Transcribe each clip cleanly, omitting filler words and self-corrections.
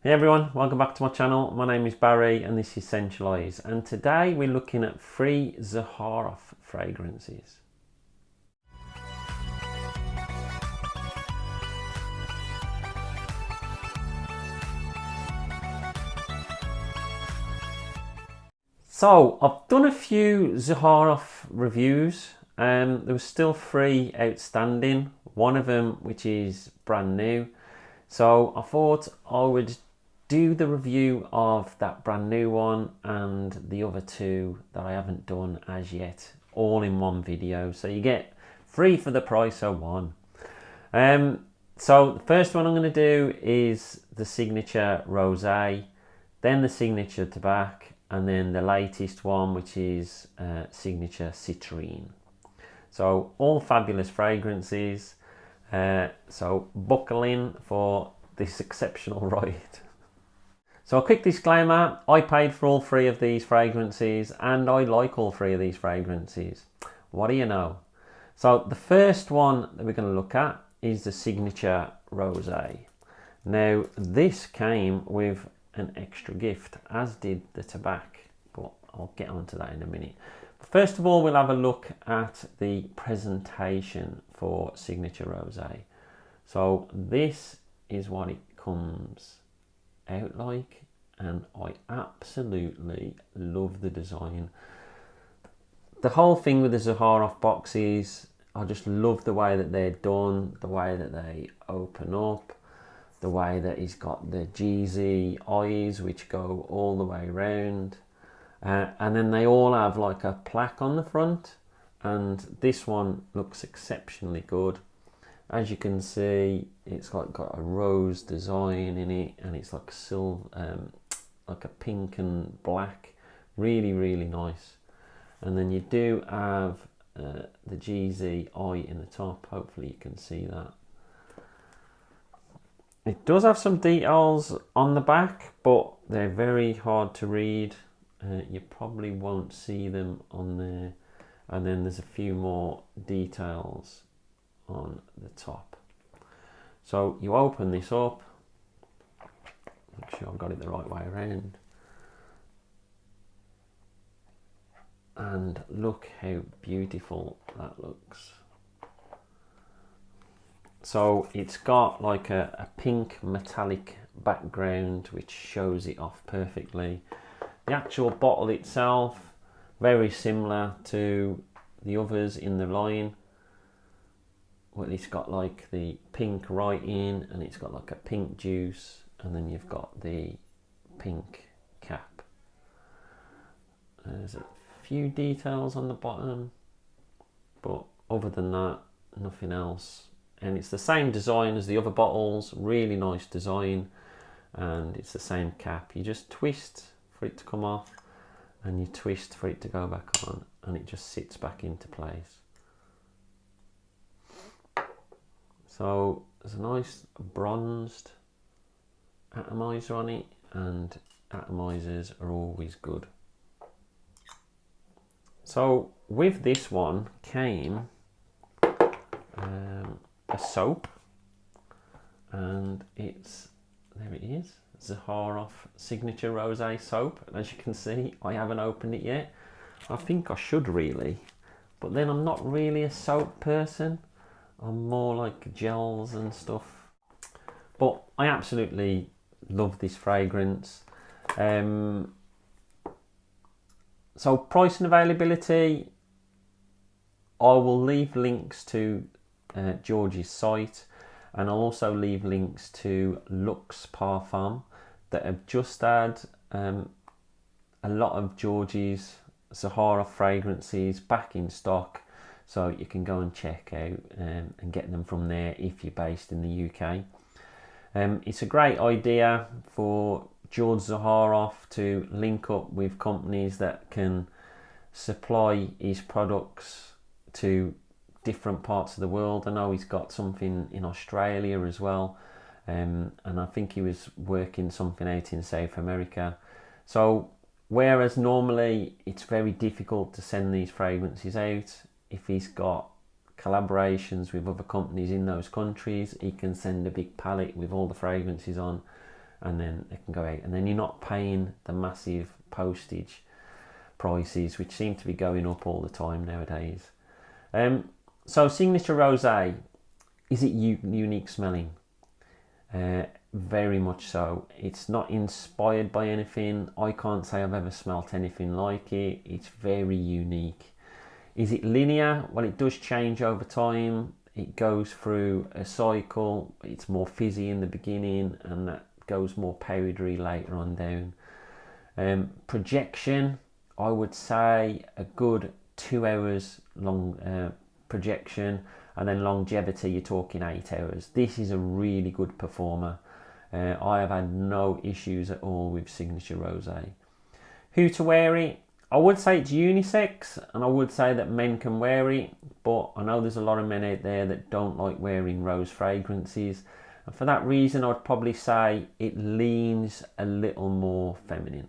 Hey everyone, welcome back to my channel. My name is Barry and this is Essentialise, and today we're looking at 3 Zaharoff fragrances. So I've done a few Zaharoff reviews. There was still 3 outstanding, one of them which is brand new. So I thought I would do the review of that brand new one and the other 2 that I haven't done as yet, all in one video. So you get 3 for the price of 1. So the first one I'm going to do is the Signature Rosé, then the Signature Tabac, and then the latest one, which is Signature Citrine. So all fabulous fragrances. So buckle in for this exceptional ride. So a quick disclaimer, I paid for all 3 of these fragrances and I like all 3 of these fragrances. What do you know? So the first one that we're going to look at is the Signature Rosé. Now this came with an extra gift, as did the Tabac, but I'll get onto that in a minute. But first of all, we'll have a look at the presentation for Signature Rosé. So this is what it comes out like, and I absolutely love the design. The whole thing with the Zaharoff boxes, I just love the way that they're done, the way that they open up, the way that he's got the Jeezy eyes which go all the way around, and then they all have like a plaque on the front, and this one looks exceptionally good. As you can see, it's got a rose design in it, and it's like silver, like a pink and black, really nice. And then you do have the GZ eye in the top. Hopefully you can see that. It does have some details on the back, but they're very hard to read. You probably won't see them on there. And then there's a few more details on the top. So you open this up, make sure I've got it the right way around, and look how beautiful that looks. So it's got like a pink metallic background which shows it off perfectly. The actual bottle itself, very similar to the others in the line. Well, it's got like the pink writing, and it's got like a pink juice, and then you've got the pink cap. There's a few details on the bottom, but other than that, nothing else. And it's the same design as the other bottles, really nice design, and it's the same cap. You just twist for it to come off, and you twist for it to go back on, and it just sits back into place. So there's a nice bronzed atomizer on it, and atomizers are always good. So with this one came a soap, and there it is, Zaharoff Signature Rosé soap. And as you can see, I haven't opened it yet. I think I should really, but then I'm not really a soap person. I'm more like gels and stuff, but I absolutely love this fragrance. So price and availability, I will leave links to George's site, and I'll also leave links to Luxe Parfum that have just had a lot of George's Zaharoff fragrances back in stock. So you can go and check out and get them from there if you're based in the UK. It's a great idea for George Zaharoff to link up with companies that can supply his products to different parts of the world. I know he's got something in Australia as well, and I think he was working something out in South America. So whereas normally it's very difficult to send these fragrances out, if he's got collaborations with other companies in those countries, he can send a big pallet with all the fragrances on, and then they can go out, and then you're not paying the massive postage prices which seem to be going up all the time nowadays. So Signature Rosé, is it unique smelling? Very much so. It's not inspired by anything. I can't say I've ever smelt anything like it. It's very unique. Is it linear? Well, it does change over time. It goes through a cycle. It's more fizzy in the beginning, and that goes more powdery later on down. Projection, I would say a good 2 hours long projection, and then longevity, you're talking 8 hours. This is a really good performer. I have had no issues at all with Signature Rosé. Who to wear it? I would say it's unisex, and I would say that men can wear it, but I know there's a lot of men out there that don't like wearing rose fragrances, and for that reason I'd probably say it leans a little more feminine.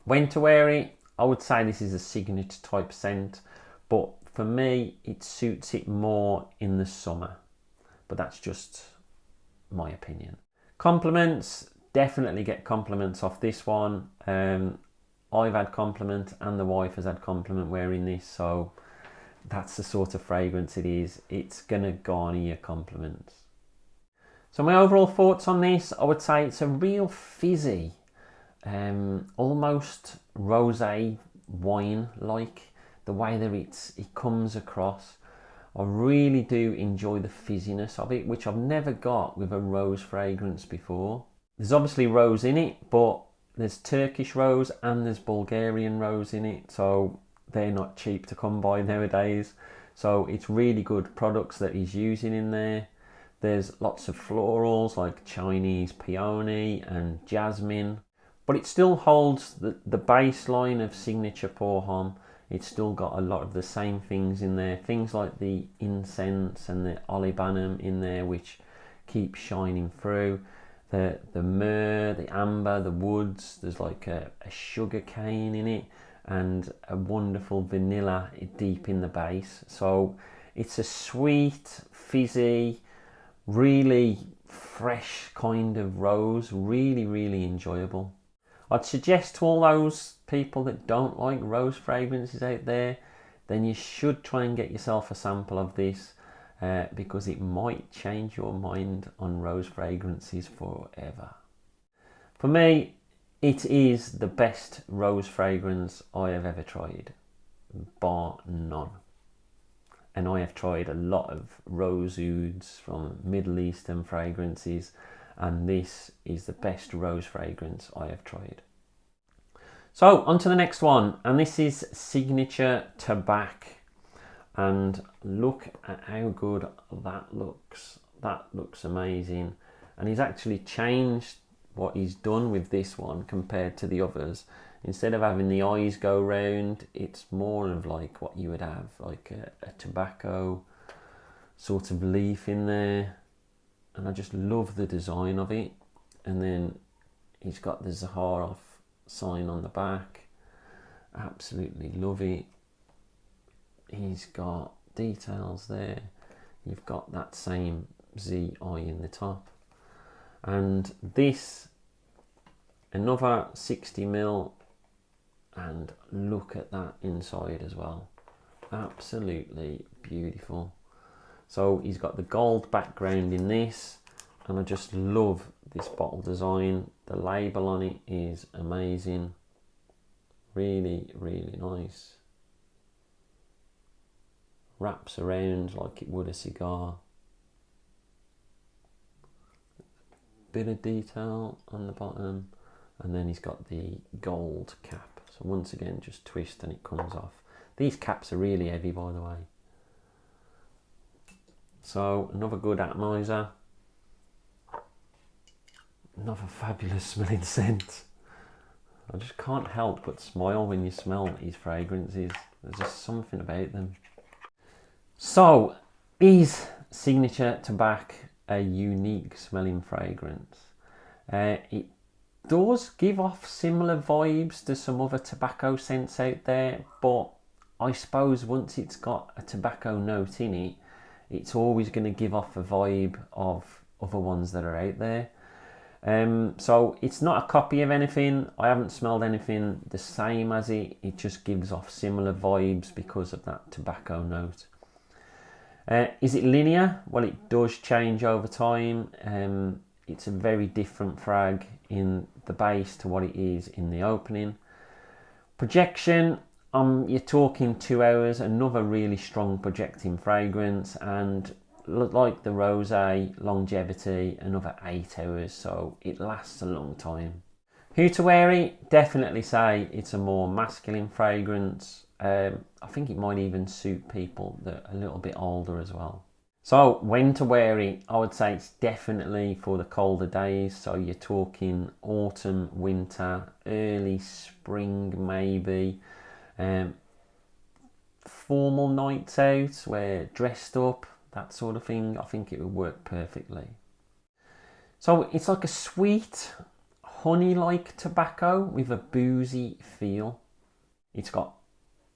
When to wear it? I would say this is a signature type scent, but for me it suits it more in the summer, but that's just my opinion. Compliments, definitely get compliments off this one. I've had compliment, and the wife has had compliment wearing this, so that's the sort of fragrance it is. It's gonna garner your compliments. So my overall thoughts on this, I would say it's a real fizzy, almost rosé wine like, the way that it comes across. I really do enjoy the fizziness of it, which I've never got with a rose fragrance before. There's obviously rose in it, but there's Turkish rose and there's Bulgarian rose in it, so they're not cheap to come by nowadays. So it's really good products that he's using in there. There's lots of florals like Chinese peony and jasmine, but it still holds the baseline of Signature Pour Homme. It's still got a lot of the same things in there, things like the incense and the olibanum in there, which keep shining through. The myrrh, the amber, the woods, there's like a sugar cane in it, and a wonderful vanilla deep in the base. So it's a sweet, fizzy, really fresh kind of rose, really, really enjoyable. I'd suggest to all those people that don't like rose fragrances out there, then you should try and get yourself a sample of this, because it might change your mind on rose fragrances forever. For me, it is the best rose fragrance I have ever tried, bar none. And I have tried a lot of rose ouds from Middle Eastern fragrances, and this is the best rose fragrance I have tried. So on to the next one, and this is Signature Tabac. And look at how good that looks. That looks amazing. And he's actually changed what he's done with this one compared to the others. Instead of having the eyes go round, it's more of like what you would have, like a tobacco sort of leaf in there. And I just love the design of it. And then he's got the Zaharoff sign on the back. Absolutely love it. He's got details there. You've got that same ZI in the top. And this, another 60ml, and look at that inside as well. Absolutely beautiful. So he's got the gold background in this, and I just love this bottle design. The label on it is amazing. Really, really nice. Wraps around like it would a cigar. Bit of detail on the bottom, and then he's got the gold cap. So once again, just twist and it comes off. These caps are really heavy, by the way. So another good atomizer. Another fabulous smelling scent. I just can't help but smile when you smell these fragrances. There's just something about them. So, is Signature Tabac a unique smelling fragrance? It does give off similar vibes to some other tobacco scents out there, but I suppose once it's got a tobacco note in it, it's always going to give off a vibe of other ones that are out there. So it's not a copy of anything. I haven't smelled anything the same as it. It just gives off similar vibes because of that tobacco note. Is it linear? Well, it does change over time. It's a very different frag in the base to what it is in the opening. Projection, you're talking 2 hours, another really strong projecting fragrance, and like the Rosé, longevity, another 8 hours, so it lasts a long time. Who to wear it? Definitely say it's a more masculine fragrance. I think it might even suit people that are a little bit older as well. So when to wear it, I would say it's definitely for the colder days. So you're talking autumn, winter, early spring maybe. Formal nights out where dressed up, that sort of thing, I think it would work perfectly. So it's like a sweet, honey-like tobacco with a boozy feel. It's got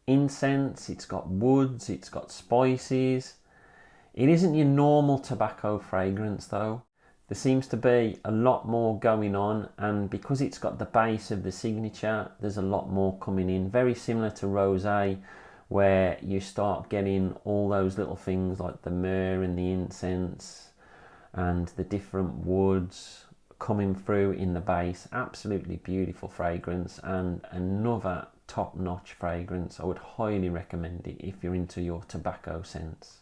incense, it's got woods, it's got spices. It isn't your normal tobacco fragrance though. There seems to be a lot more going on, and because it's got the base of the signature, there's a lot more coming in. Very similar to Rosé, where you start getting all those little things like the myrrh and the incense and the different woods coming through in the base. Absolutely beautiful fragrance, and another top-notch fragrance. I would highly recommend it if you're into your tobacco scents.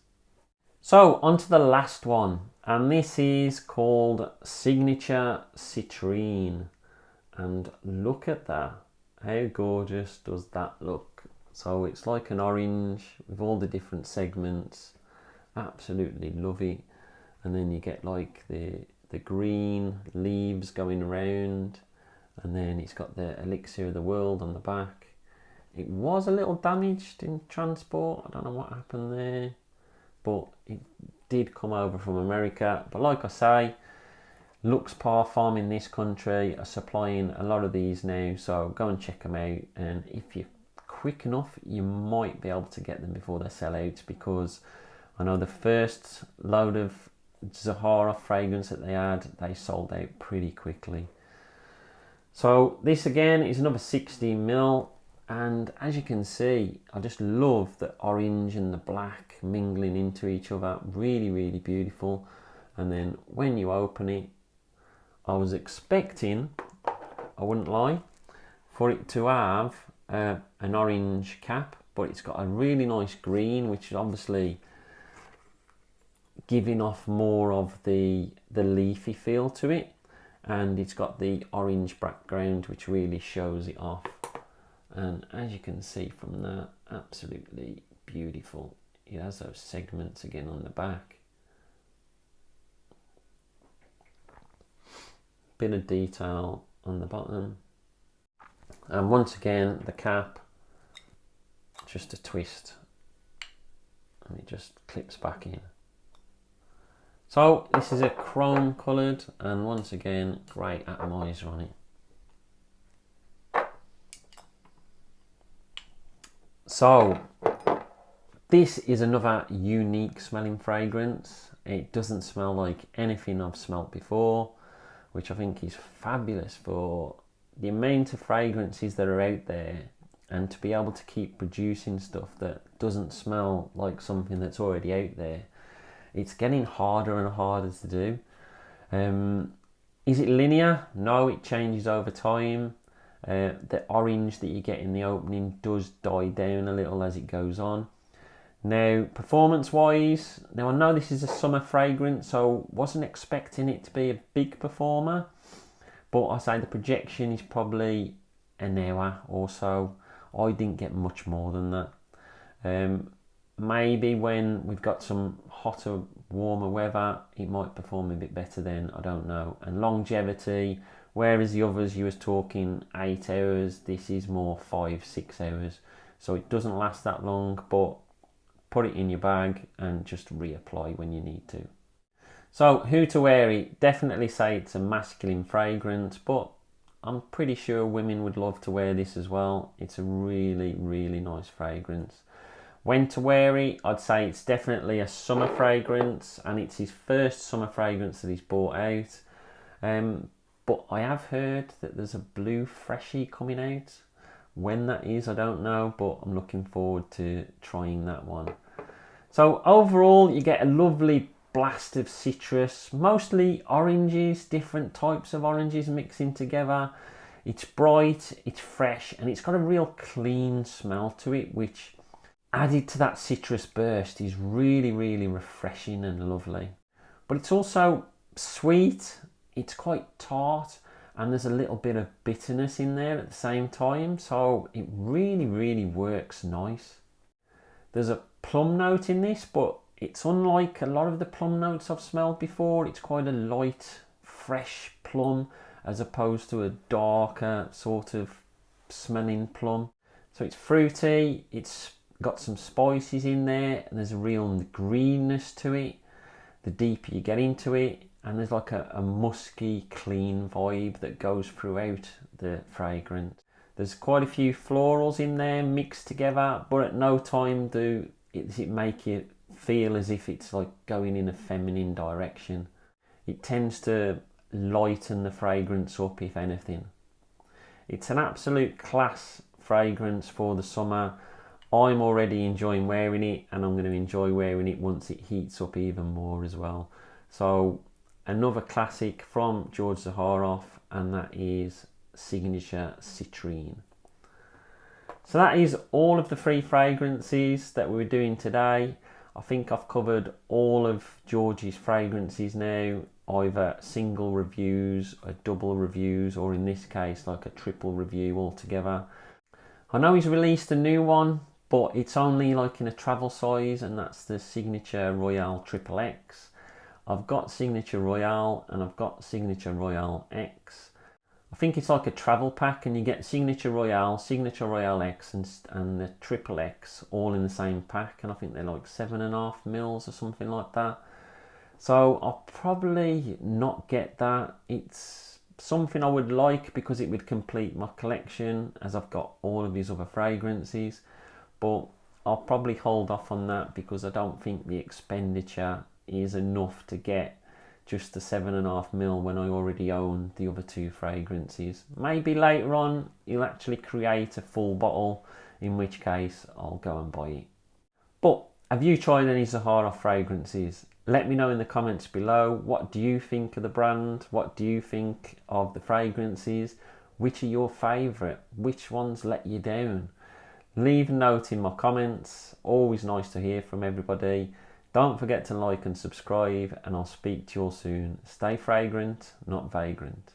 So on to the last one, and this is called Signature Citrine, and look at that. How gorgeous does that look? So it's like an orange with all the different segments. Absolutely love it. And then you get like the green leaves going around, and then it's got the elixir of the world on the back. It was a little damaged in transport. I don't know what happened there, but it did come over from America. But like I say, Lux Parfum in this country are supplying a lot of these now, so go and check them out. And if you're quick enough, you might be able to get them before they sell out, because I know the first load of Zaharoff fragrance that they sold out pretty quickly. So this again is another 16ml, and as you can see, I just love the orange and the black mingling into each other. Really, really beautiful. And then when you open it, I was expecting, I wouldn't lie, for it to have an orange cap, but it's got a really nice green, which is obviously giving off more of the leafy feel to it, and it's got the orange background which really shows it off. And as you can see from that, absolutely beautiful. It has those segments again on the back, bit of detail on the bottom, and once again the cap, just a twist, and it just clips back in. So this is a chrome coloured, and once again, great atomizer on it. So this is another unique smelling fragrance. It doesn't smell like anything I've smelled before, which I think is fabulous for the amount of fragrances that are out there, and to be able to keep producing stuff that doesn't smell like something that's already out there. It's getting harder and harder to do. Is it linear? No, it changes over time. The orange that you get in the opening does die down a little as it goes on. Now, performance wise, now I know this is a summer fragrance, so wasn't expecting it to be a big performer, but I say the projection is probably an hour or so. I didn't get much more than that. Maybe when we've got some hotter, warmer weather, it might perform a bit better then, I don't know. And longevity, whereas the others you was talking 8 hours, this is more 5-6 hours. So it doesn't last that long, but put it in your bag and just reapply when you need to. So who to wear it? Definitely say it's a masculine fragrance, but I'm pretty sure women would love to wear this as well. It's a really, really nice fragrance. When to wear it, I'd say it's definitely a summer fragrance, and it's his first summer fragrance that he's brought out. but I have heard that there's a blue freshie coming out. When that is, I don't know, but I'm looking forward to trying that one. So overall, you get a lovely blast of citrus, mostly oranges, different types of oranges mixing together. It's bright, it's fresh, and it's got a real clean smell to it, which added to that citrus burst is really, really refreshing and lovely. But it's also sweet, it's quite tart, and there's a little bit of bitterness in there at the same time, so it really, really works nice. There's a plum note in this, but it's unlike a lot of the plum notes I've smelled before. It's quite a light, fresh plum as opposed to a darker sort of smelling plum. So it's fruity, it's got some spices in there, and there's a real greenness to it the deeper you get into it, and there's like a musky, clean vibe that goes throughout the fragrance. There's quite a few florals in there mixed together, but at no time does it make you feel as if it's like going in a feminine direction. It tends to lighten the fragrance up, if anything. It's an absolute class fragrance for the summer. I'm already enjoying wearing it, and I'm going to enjoy wearing it once it heats up even more as well. So another classic from George Zaharoff, and that is Signature Citrine. So that is all of the 3 fragrances that we're doing today. I think I've covered all of George's fragrances now, either single reviews, or double reviews, or in this case like a triple review altogether. I know he's released a new one, but it's only like in a travel size, and that's the Signature Royale XXX. I've got Signature Royale and I've got Signature Royale X. I think it's like a travel pack, and you get Signature Royale, Signature Royale X and the XXX all in the same pack, and I think they're like 7.5 mils or something like that. So I'll probably not get that. It's something I would like because it would complete my collection, as I've got all of these other fragrances, but I'll probably hold off on that because I don't think the expenditure is enough to get just the 7.5 mil when I already own the other 2 fragrances. Maybe later on he'll actually create a full bottle, in which case I'll go and buy it. But have you tried any Zaharoff fragrances? Let me know in the comments below. What do you think of the brand? What do you think of the fragrances? Which are your favourite? Which ones let you down? Leave a note in my comments. Always nice to hear from everybody. Don't forget to like and subscribe, and I'll speak to you all soon. Stay fragrant, not vagrant.